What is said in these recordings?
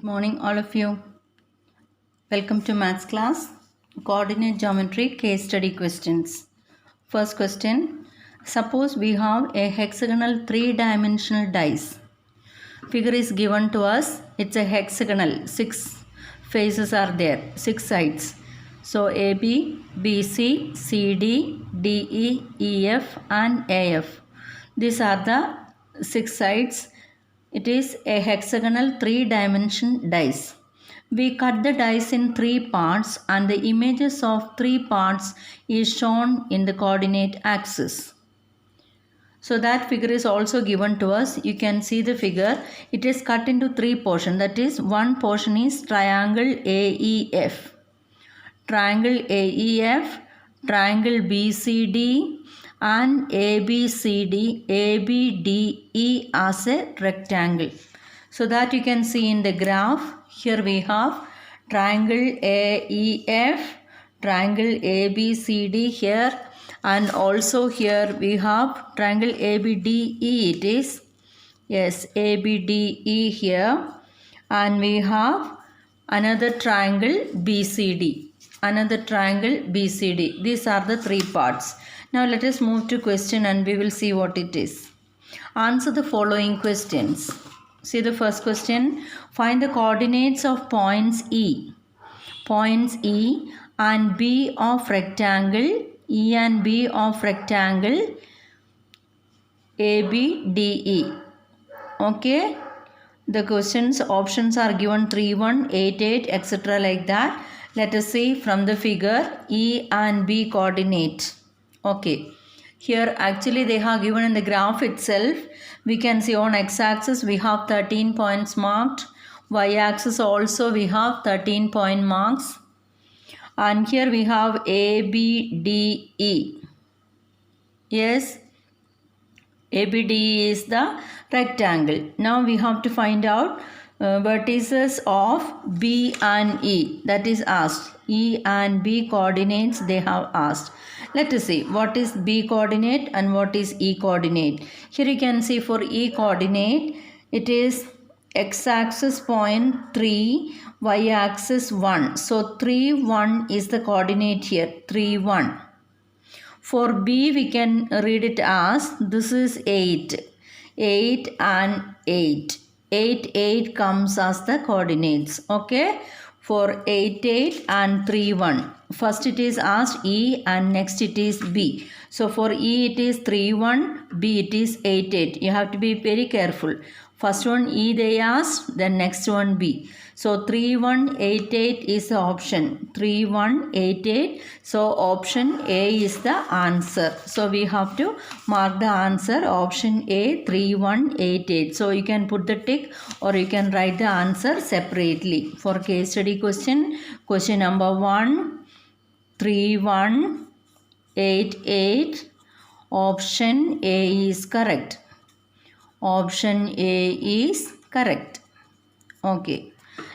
Good morning, all of you. Welcome to Maths class. Coordinate geometry case study questions. First question. Suppose we have a hexagonal three-dimensional dice. Figure is given to us. It's a hexagonal. 6 faces are there. 6 sides. So AB, BC, CD, DE, EF and AF. These are the 6 sides. It is a hexagonal three-dimension dice. We cut the dice in 3 parts and the images of 3 parts is shown in the coordinate axis. So that figure is also given to us. You can see the figure. It is cut into 3 portions. That is, one portion is triangle AEF. Triangle AEF, triangle BCD and ABCD, ABDE as a rectangle. So that you can see in the graph. Here we have triangle AEF, triangle ABCD here, and also here we have triangle ABDE. It is, yes, ABDE here, and we have another triangle BCD. Another triangle BCD. These are the 3 parts. Now let us move to question and we will see what it is. Answer the following questions. See the first question. Find the coordinates of points E. Points E and B of rectangle. E and B of rectangle ABDE. Okay. The questions options are given 3, 1, 8, 8, etc. like that. Let us see from the figure E and B coordinate. Okay. Here actually they have given in the graph itself. We can see on x-axis we have 13 points marked. Y-axis also we have 13 point marks. And here we have ABDE. Yes. ABDE is the rectangle. Now we have to find out vertices of B and E. That is asked. E and B coordinates they have asked. Let us see what is B coordinate and what is E coordinate. Here you can see for E coordinate it is x-axis point 3, y-axis 1. So 3, 1 is the coordinate here. 3, 1. For B we can read it as this is 8. 8 and 8. 8, 8 comes as the coordinates. Okay. For 8, 8 and 3, 1. First it is asked E and next it is B. So for E it is 3, 1. B it is 8, 8. You have to be very careful. First one E they asked, then next one B. So 3, 1, 8, 8 is the option. 3, 1, 8, 8. So option A is the answer. So we have to mark the answer option A 3, 1, 8, 8. So you can put the tick or you can write the answer separately. For case study question number 1, 3, 1, 8, 8. Option A is correct. Option A is correct. Okay.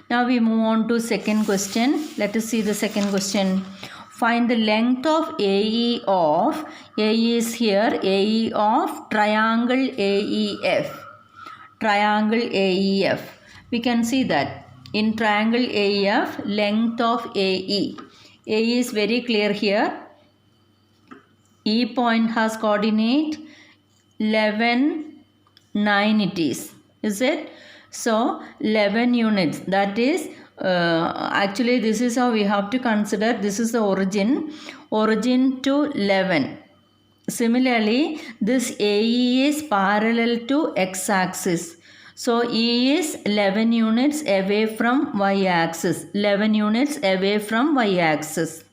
Now we move on to second question. Let us see the second question. Find the length of AE of, AE is here, AE of triangle AEF. Triangle AEF. We can see that in triangle AEF, length of AE. AE is very clear here. E point has coordinate 11, 9 it is it? So 11 units, that is actually this is how we have to consider. This is the origin to 11. Similarly this AE is parallel to x-axis. So E is 11 units away from y-axis. 11 units away from y-axis.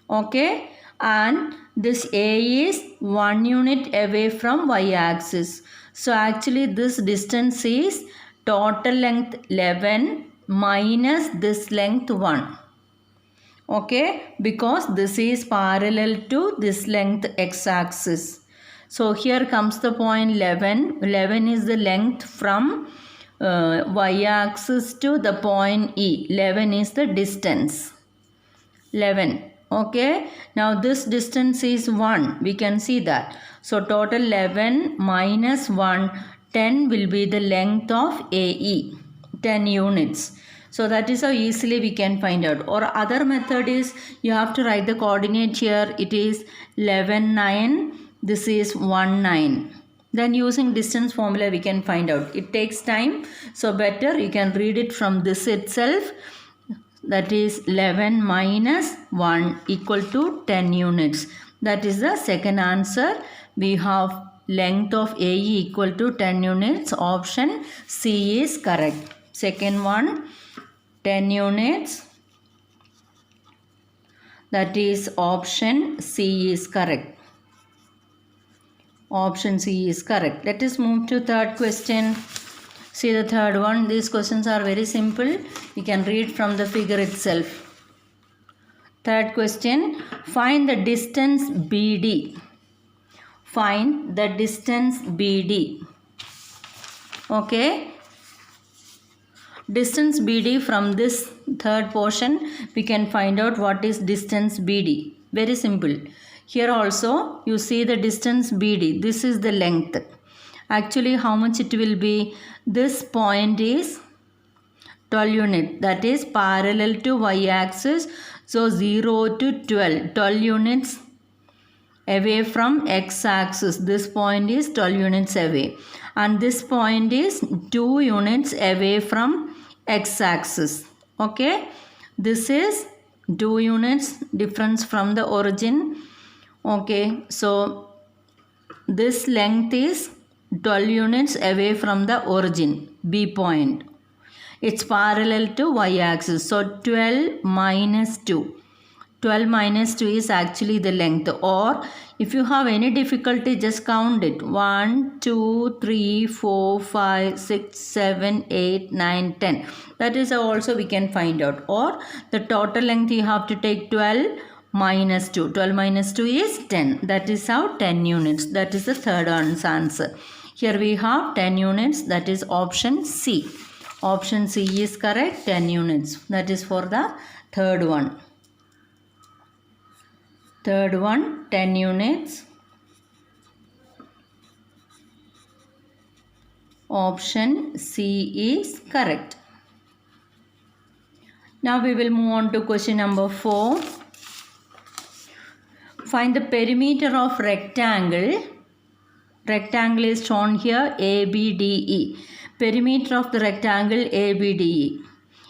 Okay. And this A is 1 unit away from y-axis. So actually this distance is total length 11 minus this length 1. Okay, because this is parallel to this length x-axis. So here comes the point 11. 11 is the length from y-axis to the point E. 11 is the distance. 11. Okay. Now this distance is 1. We can see that. So total 11 minus 1, 10 will be the length of AE. 10 units. So that is how easily we can find out. Or other method is you have to write the coordinate here. It is 11, 9. This is 1, 9. Then using distance formula we can find out. It takes time. So better you can read it from this itself. That is 11 minus 1 equal to 10 units. That is the second answer. We have length of AE equal to 10 units. Option C is correct. Second one, 10 units. That is option C is correct. Option C is correct. Let us move to third question. See the third one. These questions are very simple. You can read from the figure itself. Third question. Find the distance BD. Find the distance BD. Okay. Distance BD, from this third portion we can find out what is distance BD. Very simple. Here also you see the distance BD. This is the length. Actually how much it will be? This point is 12 units. That is parallel to y-axis. So 0 to 12. 12 units away from x-axis. This point is 12 units away. And this point is 2 units away from x-axis. Okay. This is 2 units difference from the origin. Okay. So this length is 12 units away from the origin, B point. It's parallel to y-axis. So 12 minus 2. 12 minus 2 is actually the length. Or if you have any difficulty, just count it. 1, 2, 3, 4, 5, 6, 7, 8, 9, 10. That is how also we can find out. Or the total length you have to take 12 minus 2. 12 minus 2 is 10. That is how 10 units. That is the third answer. Here we have 10 units. That is option C. Option C is correct. 10 units. That is for the third one. Third one, 10 units. Option C is correct. Now we will move on to question number 4. Find the perimeter of rectangle. Rectangle is shown here, ABDE. Perimeter of the rectangle ABDE.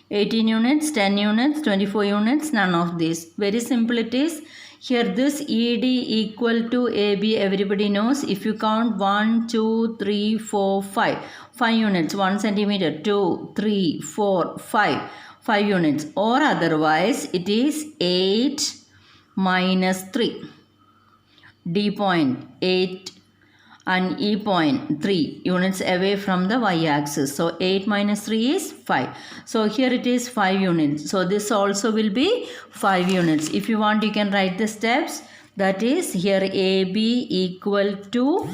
18 units, 10 units, 24 units, none of these. Very simple it is. Here this ED equal to AB, everybody knows. If you count 1, 2, 3, 4, 5. 5 units, 1 centimeter, 2, 3, 4, 5. 5 units. Or otherwise it is 8 minus 3. D point 8 and E point 3 units away from the y-axis. So 8 minus 3 is 5. So here it is 5 units. So this also will be 5 units. If you want, you can write the steps. That is here AB equal to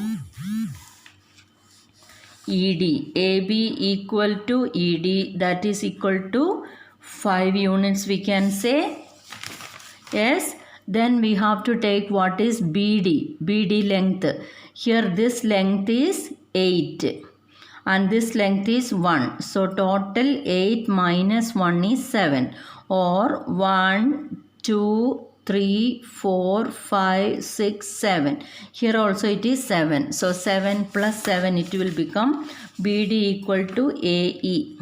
ED. AB equal to ED. That is equal to 5 units we can say. Yes. Then we have to take what is BD. BD length. Here this length is 8 and this length is 1. So total 8 minus 1 is 7. Or 1, 2, 3, 4, 5, 6, 7. Here also it is 7. So 7 plus 7 it will become BD equal to AE.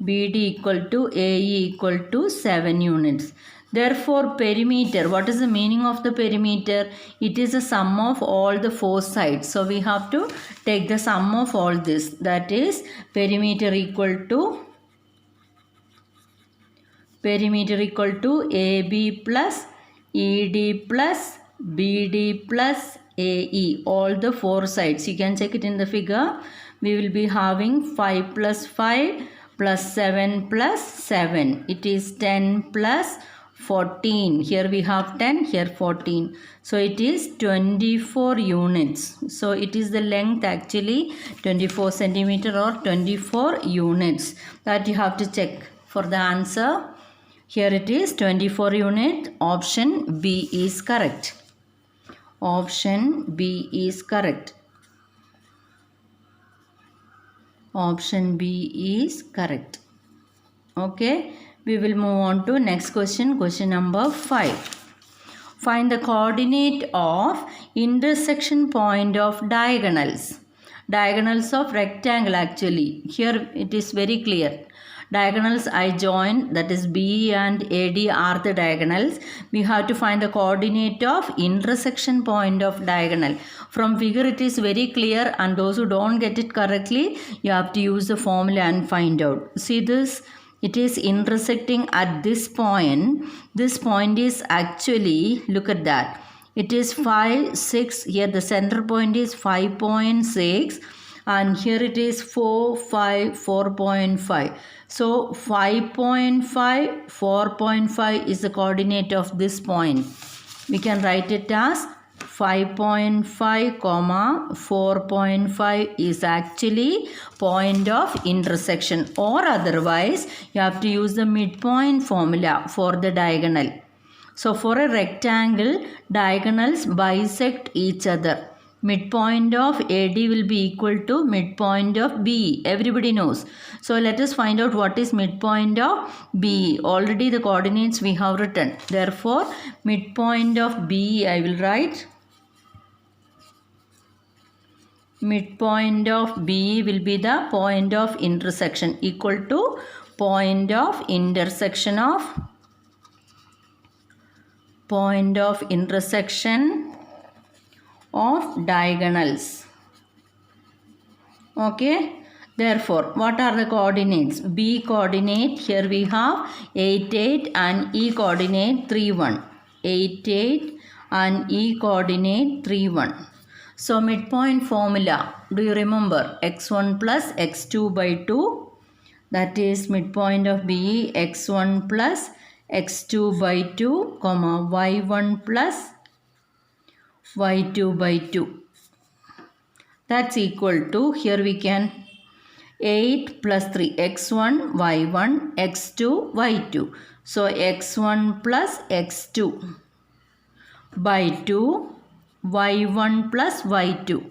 BD equal to AE equal to 7 units. Therefore, perimeter, what is the meaning of the perimeter? It is the sum of all the 4 sides. So, we have to take the sum of all this. That is perimeter equal to AB plus ED plus BD plus AE. All the 4 sides. You can check it in the figure. We will be having 5 plus 5 plus 7 plus 7. It is 10 plus 14. Here we have 10, here 14. So it is 24 units. So it is the length actually 24 centimeter or 24 units. That you have to check for the answer. Here it is 24 unit. Option B is correct. Option B is correct. Option B is correct. Okay, we will move on to next question. Question number 5. Find the coordinate of intersection point of diagonals. Diagonals of rectangle actually. Here it is very clear. Diagonals I join, that is B and AD are the diagonals. We have to find the coordinate of intersection point of diagonal. From figure it is very clear, and those who don't get it correctly, you have to use the formula and find out. See this? It is intersecting at this point. This point is actually, look at that. It is 5, 6. Here the center point is 5.6. And here it is 4, 5, 4.5. So 5.5, 4.5 is the coordinate of this point. We can write it as 5.5, 4.5 is actually point of intersection, or otherwise you have to use the midpoint formula for the diagonal. So for a rectangle, diagonals bisect each other. Midpoint of AD will be equal to midpoint of BE. Everybody knows. So let us find out what is midpoint of BE. Already the coordinates we have written. Therefore, midpoint of BE I will write. Midpoint of BE will be the point of intersection, equal to point of intersection of diagonals. Okay. Therefore, what are the coordinates? B coordinate, here we have 8, 8 and E coordinate 3, 1. 8, 8 and E coordinate 3, 1. So midpoint formula, do you remember? X1 plus X2 by 2. That is midpoint of BE, X1 plus X2 by 2, comma Y1 plus Y2 by 2. That's equal to, here we can 8 plus 3, X1, Y1, X2, Y2. So X1 plus X2 by 2, Y1 plus Y2.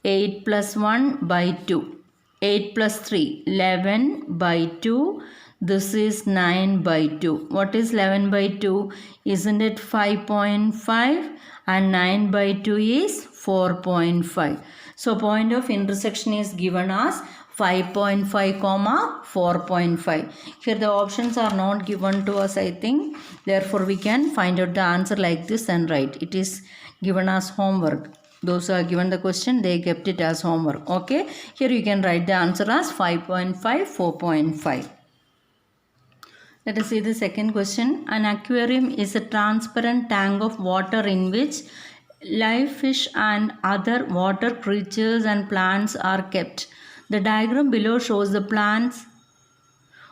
8 plus 1 by 2. 8 plus 3, 11 by 2. This is 9 by 2. What is 11 by 2? Isn't it 5.5? And 9 by 2 is 4.5. So point of intersection is given as 5.5, 4.5. Here the options are not given to us, I think. Therefore, we can find out the answer like this and write. It is given as homework. Those who are given the question, they kept it as homework. Okay. Here you can write the answer as 5.5, 4.5. Let us see the second question. An aquarium is a transparent tank of water in which live fish and other water creatures and plants are kept. The diagram below shows the plans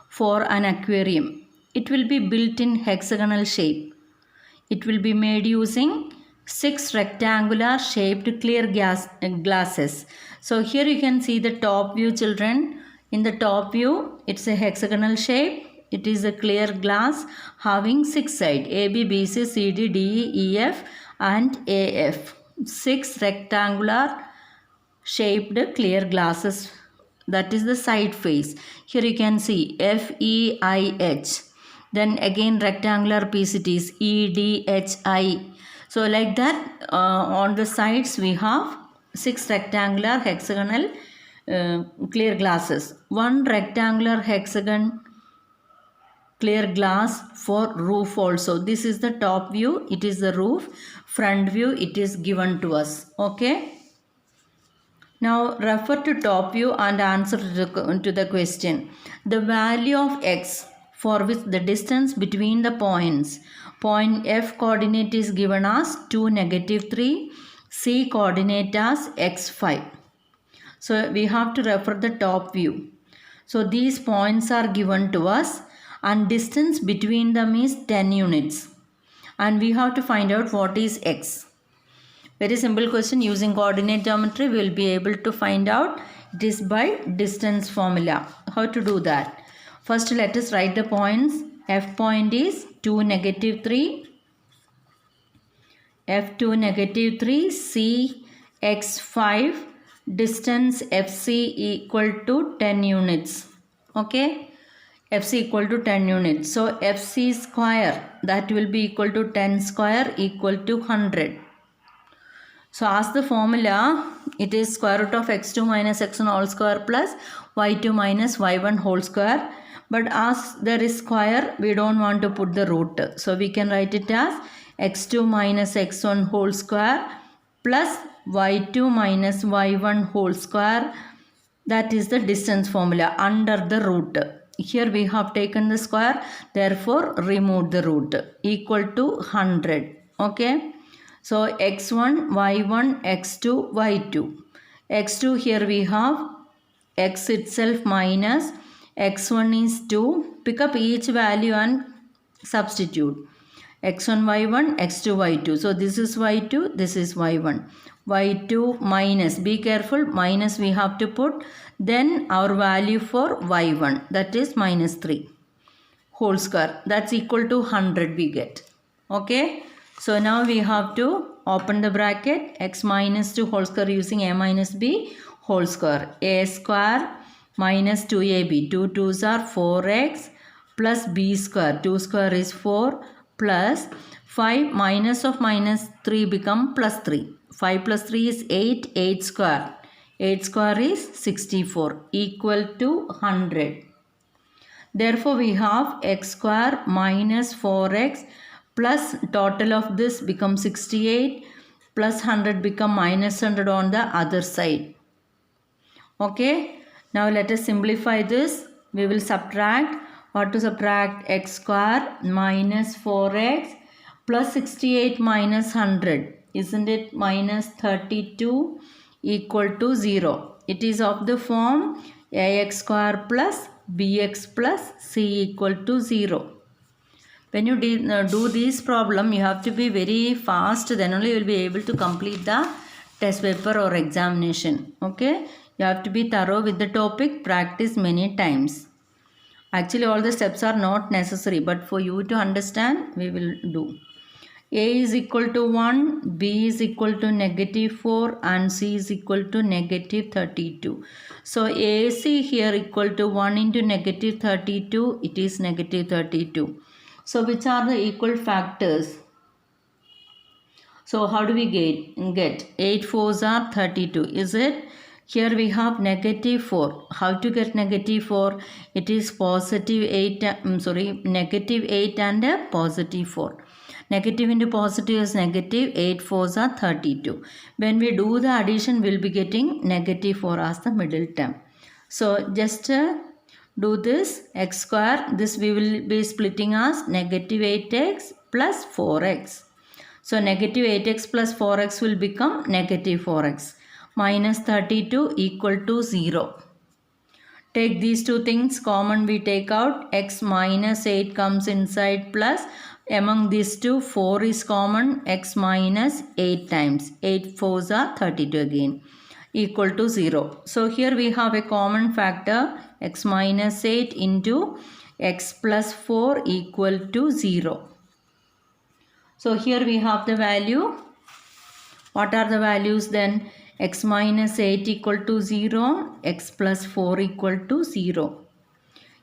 for an aquarium. It will be built in hexagonal shape. It will be made using 6 rectangular shaped clear glasses. So here you can see the top view, children. In the top view, it's a hexagonal shape. It is a clear glass having 6 sides, A, B, B, C, C, D, D, E, E, F and A, F. 6 rectangular shaped clear glasses. That is the side face. Here you can see F, E, I, H. Then again rectangular piece it is E, D, H, I. So like that on the sides we have 6 rectangular hexagonal clear glasses. 1 rectangular hexagon clear glass for roof also. This is the top view. It is the roof. Front view it is given to us. Okay. Now refer to top view and answer to the question. The value of x for which the distance between the points. Point F coordinate is given as 2, -3. C coordinate as x5. So we have to refer the top view. So these points are given to us and distance between them is 10 units. And we have to find out what is x. Very simple question. Using coordinate geometry we will be able to find out. It is by distance formula. How to do that? First let us write the points. F point is 2, -3. F2, -3. C, x5. distance FC equal to 10 units. Okay, FC equal to 10 units. So FC square, that will be equal to 10 square equal to 100. So as the formula, it is square root of x2 minus x1 whole square plus y2 minus y1 whole square. But as there is square, we don't want to put the root. So we can write it as x2 minus x1 whole square plus y2 minus y1 whole square. That is the distance formula under the root. Here we have taken the square, therefore remove the root, equal to 100. Okay. So x1, y1, x2, y2. x2 here we have x itself minus x1 is 2. Pick up each value and substitute. x1, y1, x2, y2. So this is y2, this is y1. y2 minus, be careful, minus we have to put. Then our value for y1, that is minus 3 whole square. That's equal to 100 we get. Okay. So now we have to open the bracket, x minus 2 whole square using a minus b whole square. A square minus 2ab, 2 2s are 4x plus b square, 2 square is 4 plus 5 minus of minus 3 become plus 3. 5 plus 3 is 8, 8 square. 8 square is 64 equal to 100. Therefore we have x square minus 4x plus total of this becomes 68 plus 100 become minus 100 on the other side. Okay. Now let us simplify this. We will subtract. What to subtract? X square minus 4x plus 68 minus 100. Isn't it? Minus 32 equal to 0. It is of the form ax square plus bx plus c equal to 0. When you do this problem, you have to be very fast. Then only you will be able to complete the test paper or examination. Okay. You have to be thorough with the topic. Practice many times. Actually, all the steps are not necessary. But for you to understand, we will do. A is equal to 1, B is equal to negative 4 and C is equal to negative 32. So AC here equal to 1 into negative 32, it is negative 32. So which are the equal factors? So how do we get? 8 4s are 32, is it? Here we have negative 4. How to get negative 4? It is positive 8, negative 8 and a positive 4. Negative into positive is negative, 8 4s are 32. When we do the addition, we will be getting negative 4 as the middle term. So just do this x square. This we will be splitting as negative 8x plus 4x. So negative 8x plus 4x will become negative 4x. Minus 32 equal to 0. Take these two things common, we take out. X minus 8 comes inside plus. Among these two, 4 is common. X minus 8 times. 8 4s are 32 again. Equal to 0. So here we have a common factor. X minus 8 into x plus 4 equal to 0. So here we have the value. What are the values then? X minus 8 equal to 0. X plus 4 equal to 0.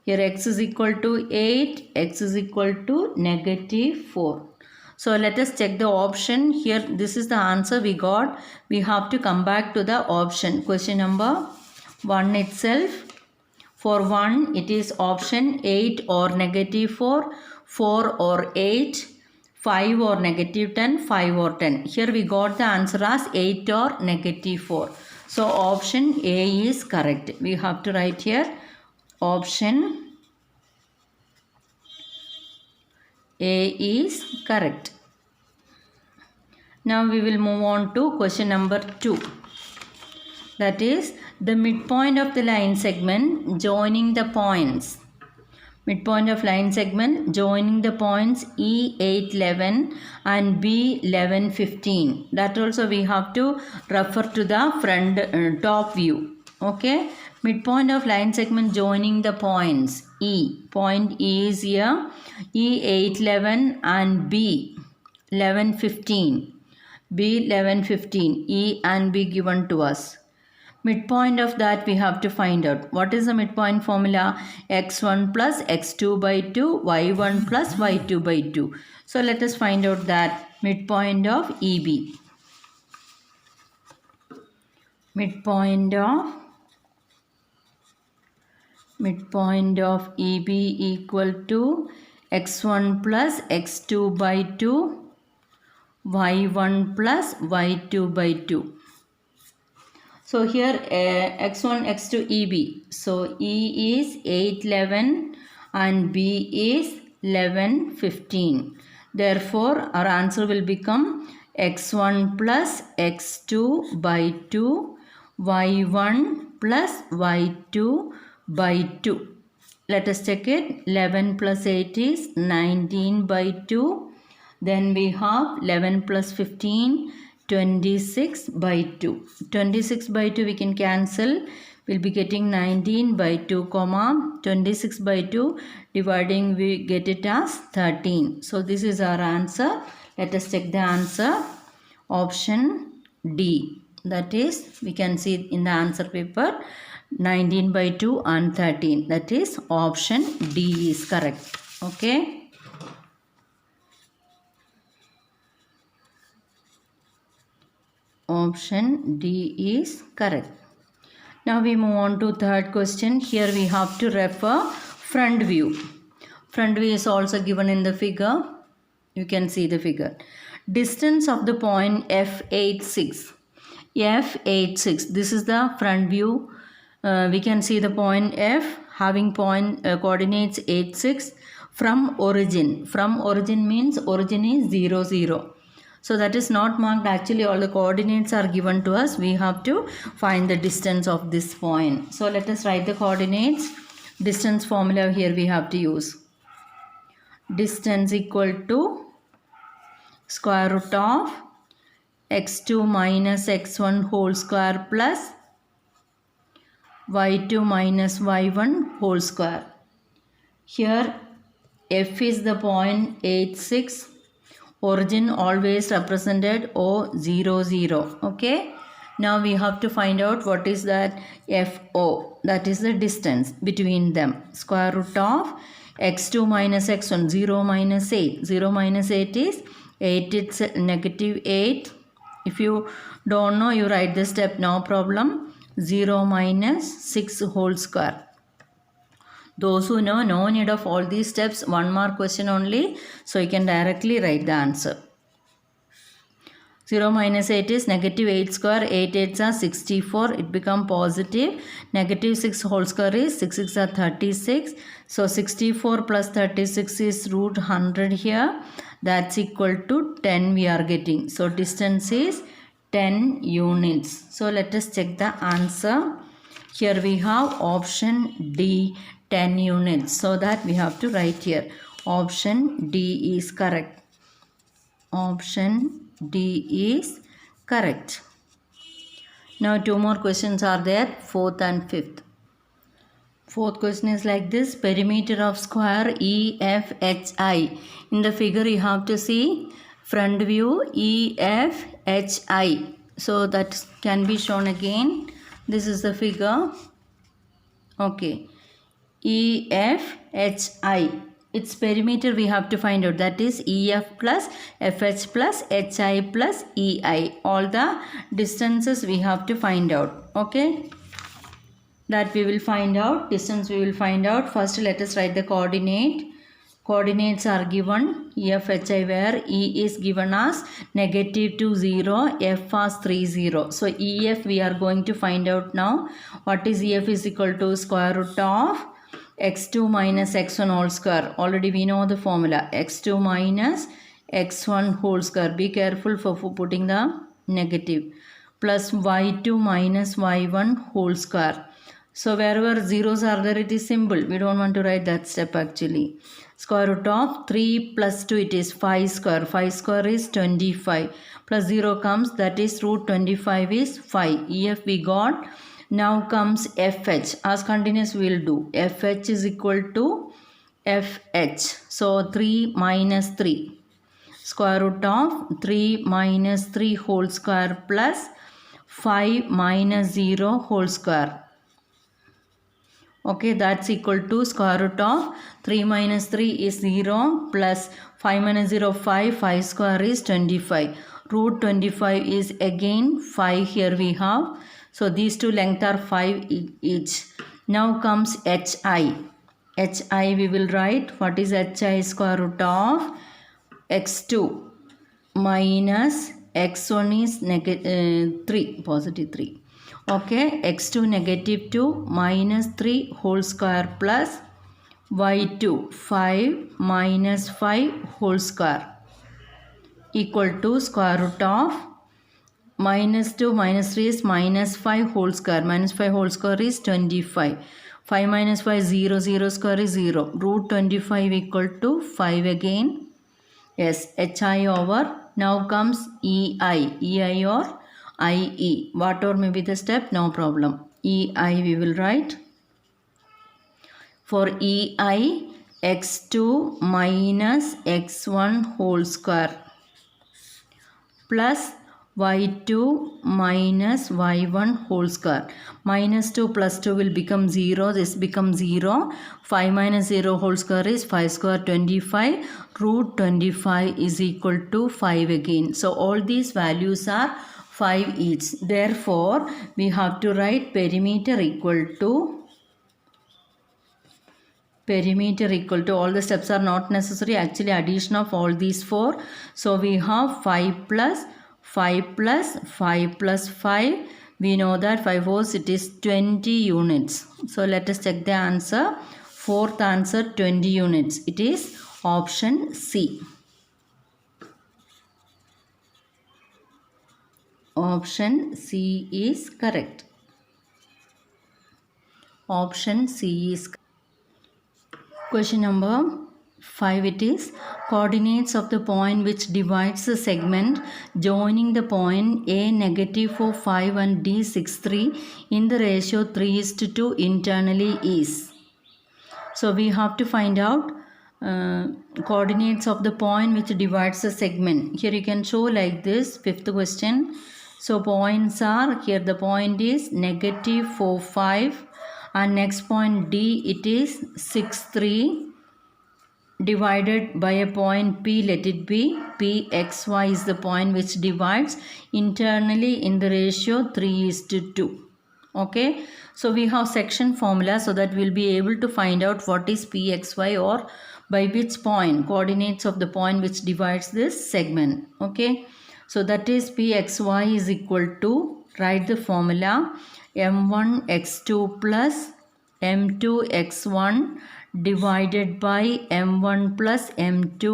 Here x is equal to 8, x is equal to negative 4. So let us check the option. Here this is the answer we got. We have to come back to the option. Question number 1 itself. For 1 it is option 8 or negative 4, 4 or 8, 5 or negative 10, 5 or 10. Here we got the answer as 8 or negative 4. So option A is correct. We have to write here. Option A is correct. Now we will move on to question number 2. That is the midpoint of the line segment joining the points. Midpoint of line segment joining the points E811 and B1115. That also we have to refer to the front top view. Okay. Midpoint of line segment joining the points E. Point E is here. E811 and B1115. B1115. E and B given to us. Midpoint of that we have to find out. What is the midpoint formula? x1 plus x2 by 2, y1 plus y2 by 2. So let us find out that midpoint of EB. Midpoint of EB equal to x1 plus x2 by 2, y1 plus y2 by 2. So here x1, x2, EB. So E is 8, 11 and B is 11, 15. Therefore, our answer will become x1 plus x2 by 2, y1 plus y2 by 2. Let us check it. 11 plus 8 is 19 by 2. Then we have 11 plus 15, 26 by 2. 26 by 2 we can cancel. We'll be getting 19 by 2, 26 by 2. Dividing we get it as 13. So this is our answer. Let us check the answer. Option D. That is, we can see in the answer paper 19 by 2 and 13. That is option D is correct. Okay. Option D is correct. Now we move on to third question. Here we have to refer front view. Front view is also given in the figure. You can see the figure. Distance of the point F86. F86. This is the front view. We can see the point F having point coordinates 86 from origin. From origin means origin is 0, 0. So that is not marked. Actually all the coordinates are given to us. We have to find the distance of this point. So let us write the coordinates. Distance formula here we have to use. Distance equal to square root of x2 minus x1 whole square plus y2 minus y1 whole square. Here F is the point 86. Origin always represented O00. Okay. Now we have to find out what is that FO. That is the distance between them. Square root of x2 minus x1. 0 minus 8. 0 minus 8 is 8. It's negative 8. If you don't know, you write the step. No problem. 0 minus 6 whole square. Those who know, no need of all these steps, 1 mark question only. So you can directly write the answer. 0 minus 8 is negative 8 square. 8 8s are 64. It become positive. Negative 6 whole square is 6 6 are 36. So 64 plus 36 is root 100 here. That's equal to 10 we are getting. So distance is 10 units. So let us check the answer. Here we have option D, 10 units. So that we have to write here. Option D is correct. Option D is correct. Now 2 more questions are there. 4th and 5th. 4th question is like this. Perimeter of square EFHI. In the figure you have to see front view EFHI. So that can be shown again. This is the figure. Okay. EFHI. Its perimeter we have to find out. That is EF plus FH plus HI plus EI. All the distances we have to find out. Okay. That we will find out. Distance we will find out. First let us write the coordinate. Coordinates are given. EFHI where E is given as negative 2, 0. F as 3, 0. So EF we are going to find out now. What is EF is equal to square root of x2 minus x1 whole square. Already we know the formula. x2 minus x1 whole square. Be careful for putting the negative. Plus y2 minus y1 whole square. So wherever zeros are there, it is simple. We don't want to write that step actually. Square root of 3 plus 2, it is 5 square. 5 square is 25. Plus 0 comes, that is root 25 is 5. EF we got. Now comes FH. As continuous we will do. FH is equal to FH. So 3 minus 3. Square root of 3 minus 3 whole square plus 5 minus 0 whole square. Okay, that's equal to square root of 3 minus 3 is 0 plus 5 minus 0 5. 5 square is 25. Root 25 is again 5 here we have. So these two length are 5 each. Now comes HI. HI we will write. What is HI? Square root of x2 minus x1 is 3, positive 3. Okay, x2 negative 2 minus 3 whole square plus y2 5 minus 5 whole square equal to square root of minus 2 minus 3 is minus 5 whole square. Minus 5 whole square is 25. 5 minus 5 0. 0 square is 0. Root 25 equal to 5 again. Yes, HI over. Now comes EI. EI or IE. Whatever may be the step, no problem. EI we will write. For EI, x2 minus x1 whole square plus y2 minus y1 whole square. Minus 2 plus 2 will become 0. This becomes 0. 5 minus 0 whole square is 5 square 25. Root 25 is equal to 5 again. So all these values are 5 each. Therefore, we have to write perimeter equal to all the steps are not necessary, actually addition of all these 4. So we have 5 plus 5 plus 5 plus 5. We know that 5 fours it is 20 units. So let us check the answer. Fourth answer 20 units. It is option C. Option C is correct. Option C is correct. Question number 5 it is coordinates of the point which divides the segment joining the point A negative 4 5 and D 6 3 in the ratio 3:2 internally is. So we have to find out coordinates of the point which divides the segment. Here you can show like this. Fifth question. So points are here, the point is negative 4 5 and next point D it is 6 3 divided by a point P, let it be PXY is the point which divides internally in the ratio 3:2. Okay, so we have section formula so that we'll be able to find out what is PXY or by which point, coordinates of the point which divides this segment. Okay, so that is PXY is equal to, write the formula, m1 x2 plus m2 x1 divided by m1 plus m2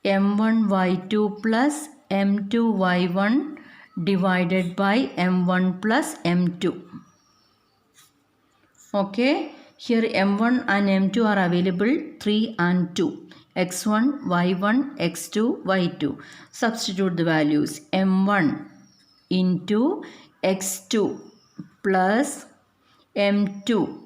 m1 y2 plus m2 y1 divided by m1 plus m2. Okay, here m1 and m2 are available, 3 and 2. x1, y1, x2, y2. Substitute the values. m1 into x2 plus m2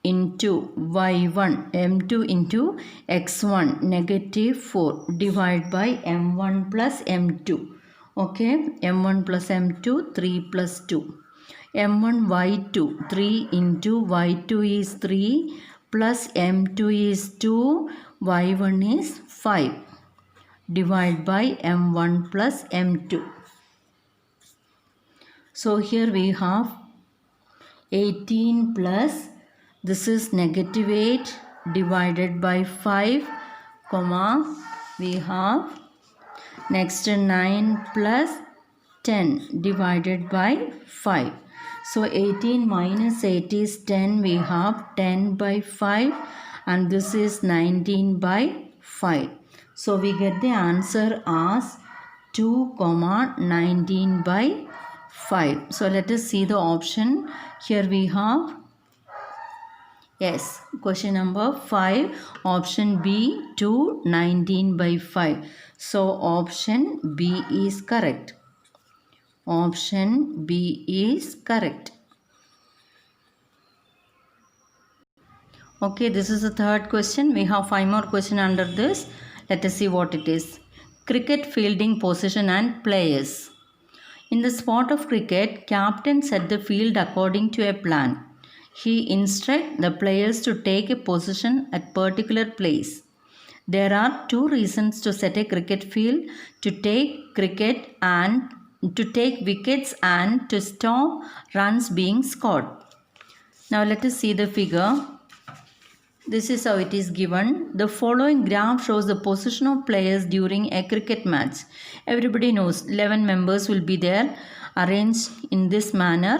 into y1, m2 into x1 negative 4 divided by m1 plus m2. Okay, m1 plus m2 3 plus 2. m1 y2 3 into y2 is 3 plus m2 is 2, y1 is 5 divided by m1 plus m2. So here we have 18 plus, this is negative 8 divided by 5, comma, we have next 9 plus 10 divided by 5. So 18 minus 8 is 10, we have 10 by 5 and this is 19 by 5. So we get the answer as 2, 19 by 5. So let us see the option. Here we have, yes, question number 5, option B 2, 19 by 5. So option B is correct. Option B is correct. Okay, this is the third question. We have 5 more questions under this. Let us see what it is. Cricket fielding position and players. In the sport of cricket, captain set the field according to a plan. He instructs the players to take a position at particular place. There are two reasons to set a cricket field: to take wickets and to stop runs being scored. Now let us see the figure. This is how it is given. The following graph shows the position of players during a cricket match. Everybody knows 11 members will be there, arranged in this manner,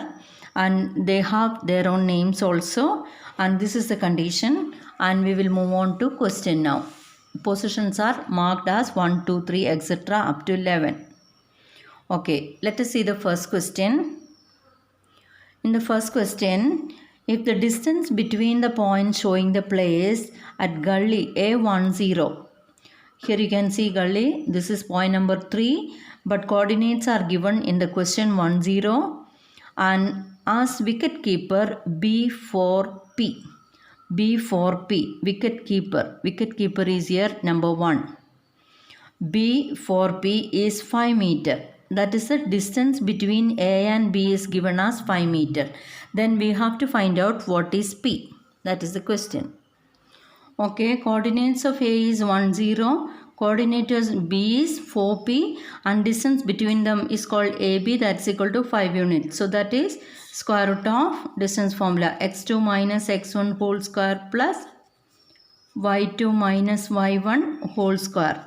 and they have their own names also, and this is the condition, and we will move on to question now. Positions are marked as 1, 2, 3, etc. up to 11. Okay, let us see the first question. In the first question, if the distance between the points showing the place at gully A10, here you can see gully, this is point number 3, but coordinates are given in the question 10, and as wicket keeper B4P. B4P, wicket keeper is here number 1. B4P is 5 meter. That is the distance between A and B is given as 5 meter. Then we have to find out what is P. That is the question. Okay, coordinates of A is 10, coordinates B is 4P, and distance between them is called AB, that's equal to 5 units. So that is square root of distance formula x2 minus x1 whole square plus y2 minus y1 whole square.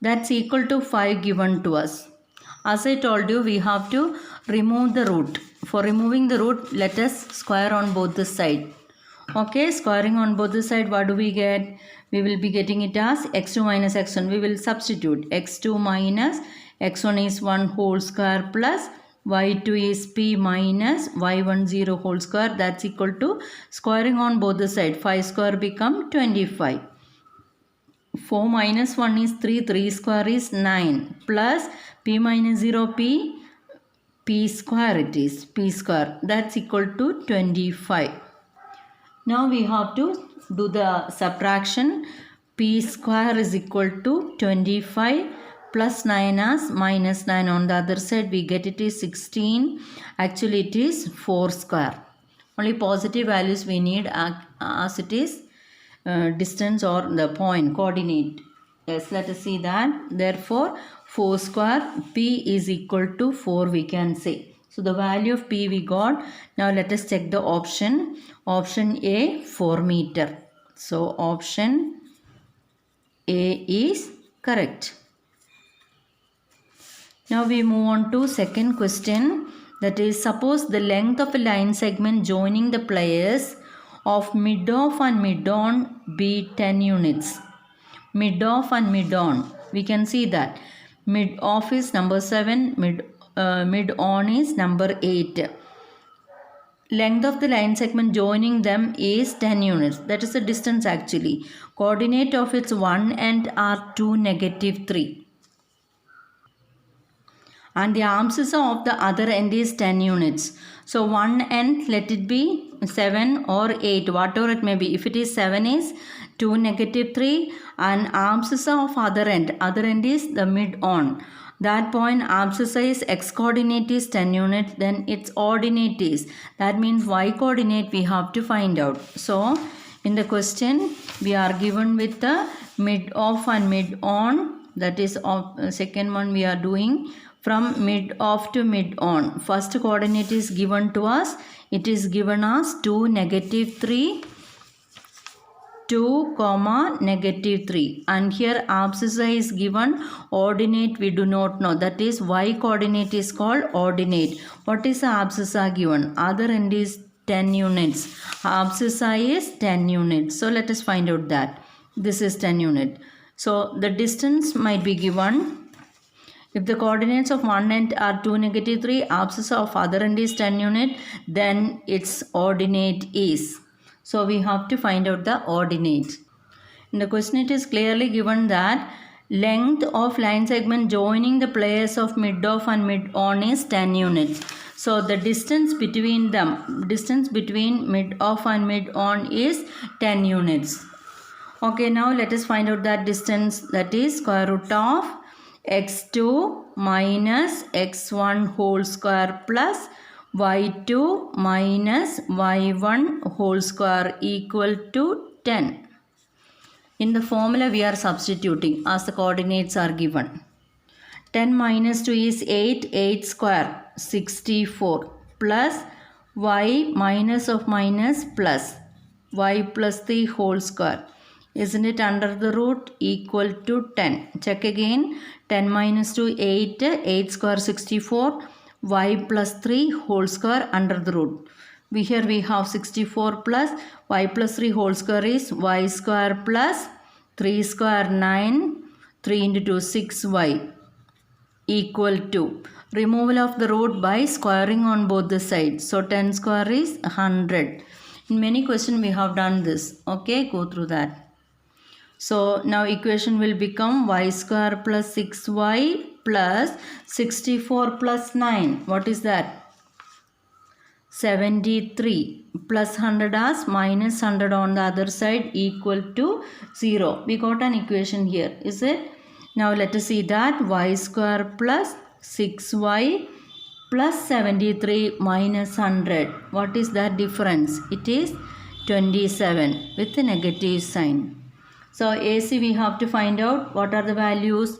That's equal to 5 given to us. As I told you, we have to remove the root. For removing the root, let us square on both the sides. Okay, squaring on both the sides, what do we get? We will be getting it as x2 minus x1. We will substitute x2 minus x1 is 1 whole square plus y2 is p minus y10 whole square. That's equal to squaring on both the sides. 5 square become 25. 4 minus 1 is 3, 3 square is 9, plus p minus 0 p square it is, p square, that's equal to 25. Now we have to do the subtraction. P square is equal to 25 plus 9 as minus 9. On the other side we get it is 16. Actually it is 4 square. Only positive values we need as it is distance or the point coordinate. Yes, let us see that. Therefore 4 square P is equal to 4 we can say. So the value of P we got. Now let us check the option. Option A 4 meter. So option A is correct. Now we move on to second question. That is, suppose the length of a line segment joining the players of mid-off and mid-on be 10 units. Mid-off and mid-on, we can see that mid-off is number 7, mid-on is number 8. Length of the line segment joining them is 10 units. That is the distance actually. Coordinate of its one end are 2, -3. And the arm scissor of the other end is 10 units. So one end, let it be 7 or 8, whatever it may be. If it is 7 is 2, -3, and arm scissor of other end is the mid on. That point arm scissor is x coordinate is 10 units, then its ordinate is, that means y coordinate we have to find out. So in the question we are given with the mid off and mid on, that is second one we are doing from mid off to mid on. First coordinate is given to us. It is given as 2, -3, 2, -3, and here arm scissor is given. Ordinate we do not know, that is y coordinate is called ordinate. What is the arm scissor given? Other end is 10 units. Arm scissor is 10 units. So let us find out that this is 10 unit. So the distance might be given. If the coordinates of one end are 2, -3, arm scissor of other end is 10 unit, then its ordinate is. So we have to find out the ordinate. In the question it is clearly given that length of line segment joining the players of mid off and mid on is 10 units. So the distance between them, distance between mid off and mid on is 10 units. Okay, now let us find out that distance, that is square root of x2 minus x1 whole square plus y2 minus y1 whole square equal to 10. In the formula we are substituting as the coordinates are given. 10 minus 2 is 8, 8 square 64 plus y minus of minus plus y plus the whole square. Isn't it under the root equal to 10? Check again. 10 minus 2 8, 8 square 64 y plus 3 whole square under the root. Here we have 64 plus y plus 3 whole square is y square plus 3 square 9, 3 into 2 6y equal to removal of the root by squaring on both the sides. So 10 square is 100. In many questions we have done this. Okay, go through that. So now equation will become y square plus 6y plus 64 plus 9. What is that? 73 plus 100 as minus 100 on the other side equal to 0. We got an equation here. Is it? Now let us see that y square plus 6y plus 73 minus 100. What is that difference? It is 27 with a negative sign. So AC we have to find out what are the values.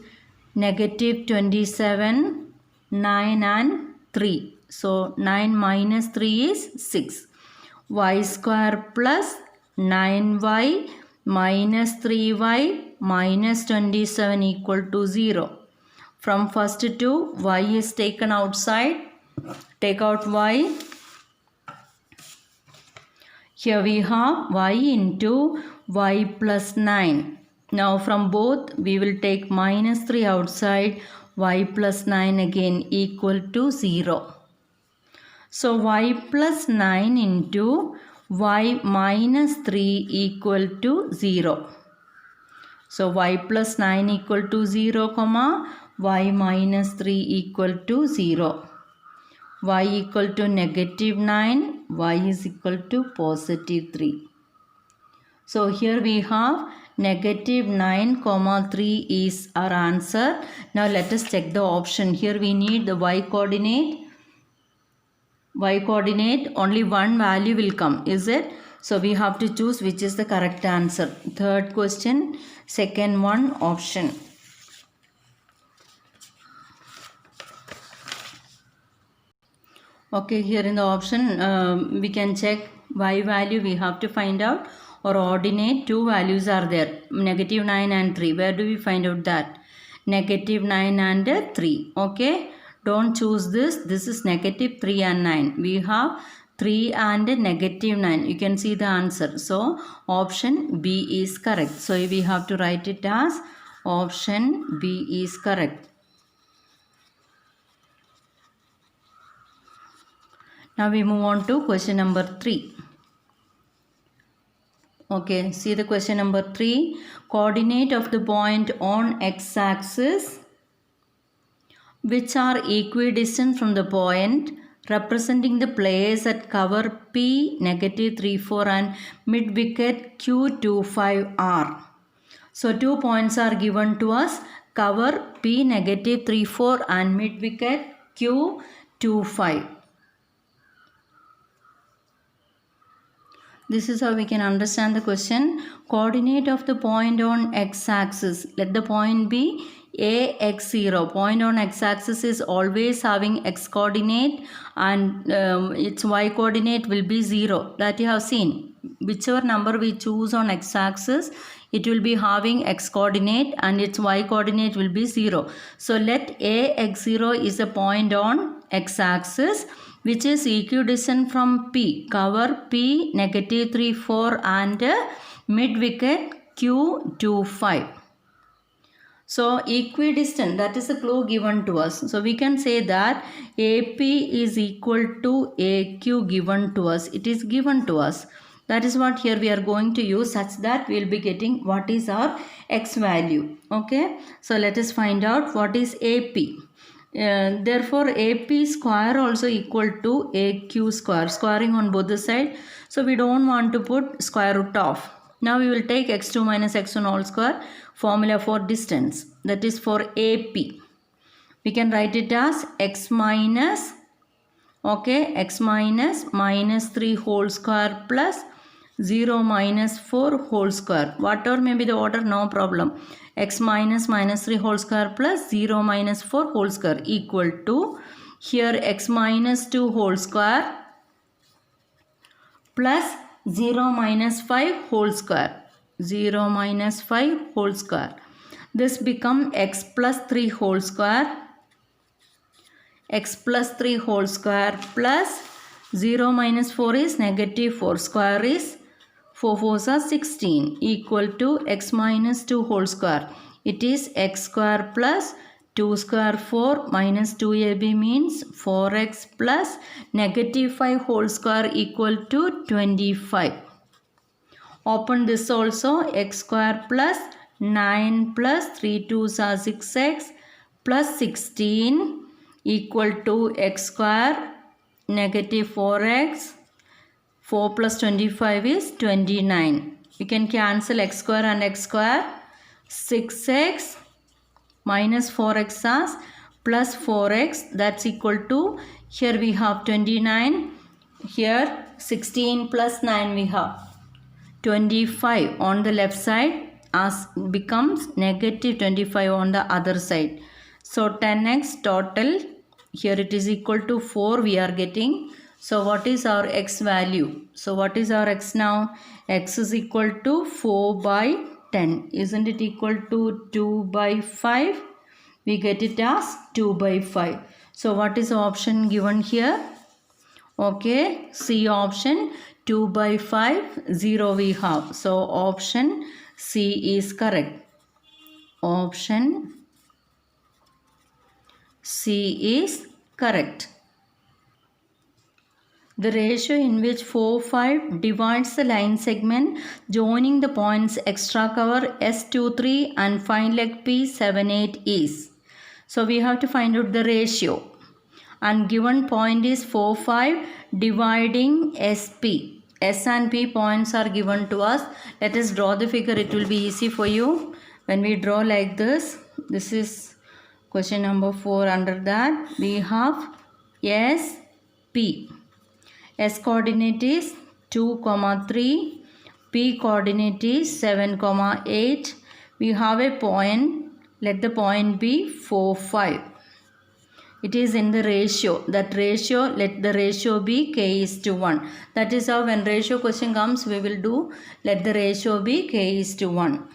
Negative 27, 9 and 3. So 9 minus 3 is 6. Y square plus 9y minus 3y minus 27 equal to 0. From first to y is taken outside. Take out y. Here we have y into y plus 9. Now from both we will take minus 3 outside. Y plus 9 again equal to 0. So y plus 9 into y minus 3 equal to 0. So y plus 9 equal to 0, comma, y minus 3 equal to 0. Y equal to negative 9, y is equal to positive 3. So here we have negative 9, comma 3 is our answer. Now let us check the option. Here we need the y coordinate. Y coordinate, only one value will come, is it? So we have to choose which is the correct answer. Third question, second one option. Okay, here in the option we can check y value we have to find out, or ordinate two values are there, negative 9 and 3. Where do we find out that? Negative 9 and 3. Okay. Don't choose this. This is negative 3 and 9. We have 3 and negative 9. You can see the answer. So, option B is correct. So, we have to write it as option B is correct. Now, we move on to question number 3. Okay, see the question number 3. Coordinate of the point on x-axis which are equidistant from the point representing the players at cover P negative 3, 4 and mid wicket Q 2, 5 R. So 2 points are given to us, cover P negative 3, 4 and mid wicket Q 2, 5. This is how we can understand the question. Coordinate of the point on x-axis. Let the point be a x0. Point on x-axis is always having x coordinate and its y coordinate will be 0. That you have seen. Whichever number we choose on x-axis, it will be having x coordinate and its y coordinate will be 0. So let a x0 is a point on x-axis which is equidistant from P. Cover P negative 3, 4 and mid wicket Q 2, 5. So equidistant, that is a clue given to us. So we can say that AP is equal to AQ given to us. It is given to us. That is what here we are going to use, such that we will be getting what is our x value. Okay. So let us find out what is AP. Therefore AP square also equal to AQ square. Squaring on both the side. So we don't want to put square root of. Now we will take x2 minus x1 all square, formula for distance, that is for AP. We can write it as x minus, okay, x minus minus 3 whole square plus 0 minus 4 whole square. Whatever may be the order, no problem. X minus minus 3 whole square plus 0 minus 4 whole square equal to, here x minus 2 whole square plus 0 minus 5 whole square. 0 minus 5 whole square. This become x plus 3 whole square. X plus 3 whole square plus 0 minus 4 is negative 4 square is 4 4s are 16 equal to x minus 2 whole square. It is x square plus 2 square 4 minus 2ab means 4x plus negative 5 whole square equal to 25. Open this also, x square plus 9 plus 3 2s are 6x plus 16 equal to x square negative 4x. 4 plus 25 is 29. We can cancel x square and x square. 6x minus 4x as plus 4x, that's equal to, here we have 29. Here 16 plus 9 we have 25 on the left side as becomes negative 25 on the other side. So 10x total, here it is equal to 4 we are getting. So what is our x value? So what is our x now? X is equal to 4 by 10. Isn't it equal to 2 by 5? We get it as 2 by 5. So what is the option given here? Okay, C option 2 by 5, 0 we have. So option C is correct. Option C is correct. The ratio in which 4, 5 divides the line segment joining the points extra cover S23 and fine leg P78 is. So we have to find out the ratio. And given point is 4, 5 dividing SP. S and P points are given to us. Let us draw the figure. It will be easy for you. When we draw like this, this is question number 4. Under that we have SP. S coordinate is 2, 3. P coordinate is 7, 8. We have a point. Let the point be 4, 5. It is in the ratio. That ratio, let the ratio be k is to 1. That is how when ratio question comes, we will do let the ratio be k is to 1.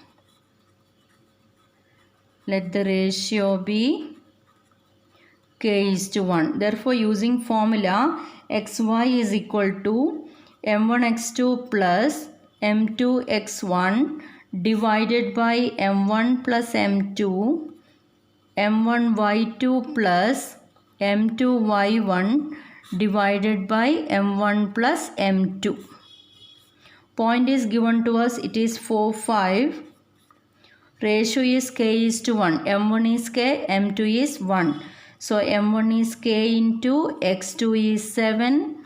Let the ratio be k is to 1. Therefore, using formula xy is equal to m1x2 plus m2x1 divided by m1 plus m2, m1y2 plus m2y1 divided by m1 plus m2. Point is given to us, it is 4, 5. Ratio is k is to 1. m1 is k, m2 is 1. So m1 is k into x2 is 7,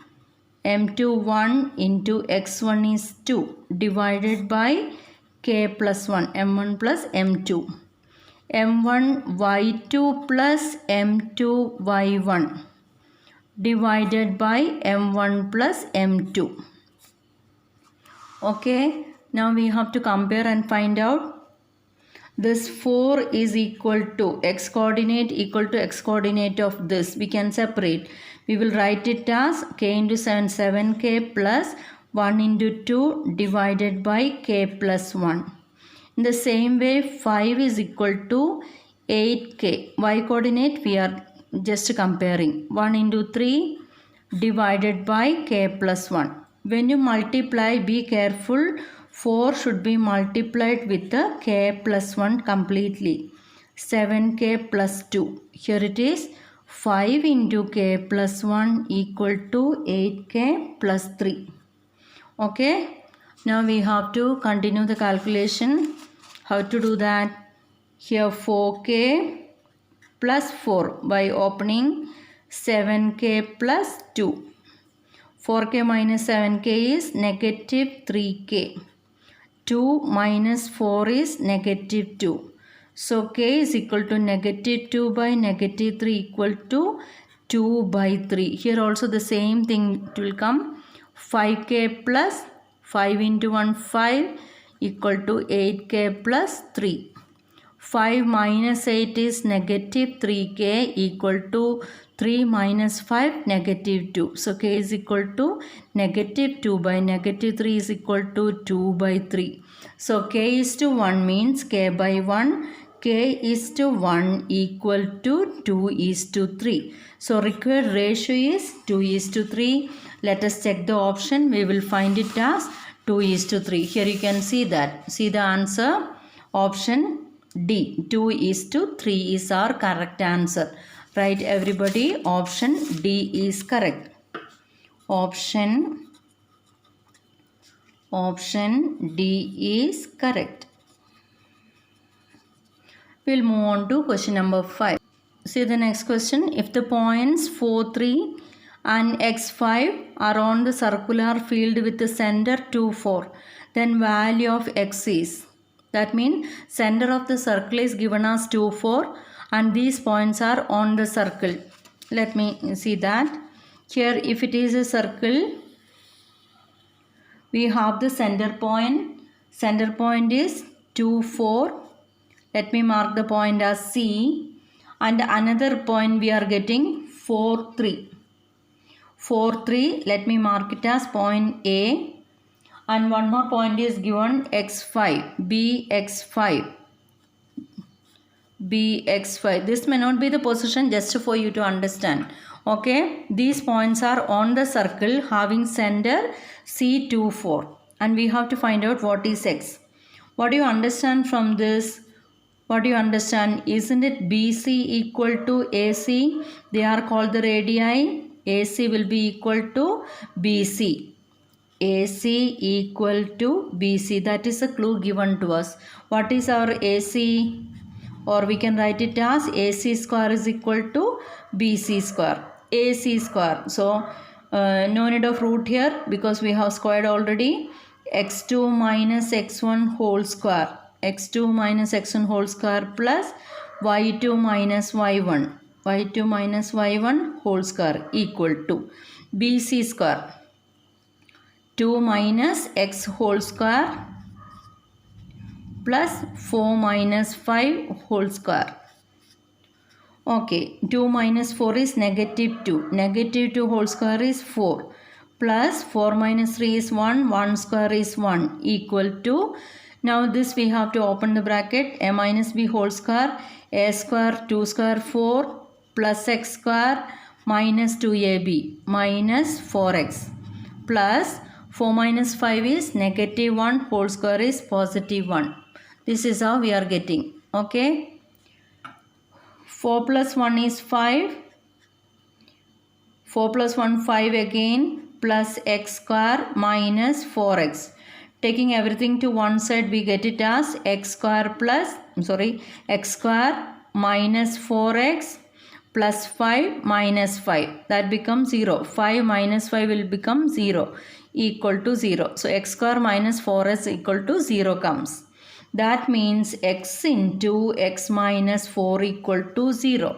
m2 1 into x1 is 2 divided by k plus 1, m1 plus m2. m1 y2 plus m2 y1 divided by m1 plus m2. Okay, now we have to compare and find out. This 4 is equal to x coordinate equal to x coordinate of this. We can separate. We will write it as k into 7, 7k plus 1 into 2 divided by k plus 1. In the same way, 5 is equal to 8k. Y coordinate we are just comparing. 1 into 3 divided by k plus 1. When you multiply, be careful. 4 should be multiplied with the k plus 1 completely. 7k plus 2. Here it is 5 into k plus 1 equal to 8k plus 3. Okay. Now we have to continue the calculation. How to do that? Here 4k plus 4 by opening 7k plus 2. 4k minus 7k is negative 3k. 2 minus 4 is negative 2. So k is equal to negative 2 by negative 3 equal to 2 by 3. Here also the same thing it will come. 5k plus 5 into 1 5 equal to 8k plus 3. 5 minus 8 is negative 3k equal to 3 minus 5 negative 2. So k is equal to negative 2 by negative 3 is equal to 2 by 3. So k is to 1 means k by 1. K is to 1 equal to 2 is to 3. So required ratio is 2 is to 3. Let us check the option. We will find it as 2 is to 3. Here you can see that. See the answer. Option D. 2 is to 3 is our correct answer. Right, everybody? Option D is correct. Option D is correct. We'll move on to question number 5. See the next question. If the points 4, 3 and x5 are on the circular field with the center 2, 4, then value of x is. That means center of the circle is given as 2, 4 and these points are on the circle. Let me see that. Here if it is a circle, we have the center point. Center point is 2, 4. Let me mark the point as C. And another point we are getting 4, 3. 4, 3. Let me mark it as point A. And one more point is given x5. Bx5. Bx5. This may not be the position, just for you to understand. Okay. These points are on the circle having center C2, 4. And we have to find out what is x. What do you understand from this? What do you understand? Isn't it BC equal to AC? They are called the radii. AC will be equal to BC. AC equal to BC. That is a clue given to us. What is our AC? Or we can write it as AC square is equal to BC square. AC square. So, no need of root here because we have squared already. X2 minus x1 whole square. X2 minus x1 whole square plus y2 minus y1. Y2 minus y1 whole square equal to BC square. 2 minus x whole square plus 4 minus 5 whole square. Okay, 2 minus 4 is negative 2. Negative 2 whole square is 4. Plus 4 minus 3 is 1. 1 square is 1 equal to. Now this we have to open the bracket. A minus b whole square. A square 2 square 4 plus x square minus 2ab minus 4x plus 4 minus 5 is negative 1 whole square is positive 1. This is how we are getting. Okay. 4 plus 1 is 5. 4 plus 1 5 again plus x square minus 4x. Taking everything to one side, we get it as x square minus 4x plus 5 minus 5. That becomes 0. 5 minus 5 will become 0 equal to 0. So x square minus 4x equal to 0 comes. That means x into x minus 4 equal to 0.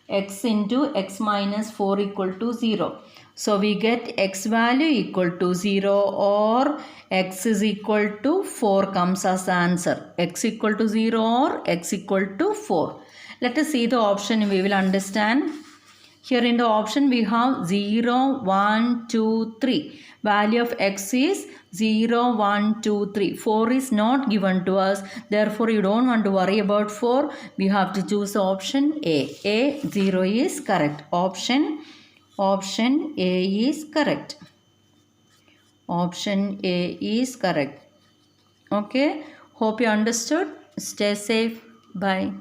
X into x minus 4 equal to 0. So we get x value equal to 0 or x is equal to 4 comes as answer. X equal to 0 or x equal to 4. Let us see the option, we will understand. Here in the option we have 0, 1, 2, 3. Value of x is 0, 1, 2, 3. 4 is not given to us. Therefore, you don't want to worry about 4. We have to choose option A. A, 0 is correct. Option A is correct. Option A is correct. Okay. Hope you understood. Stay safe. Bye.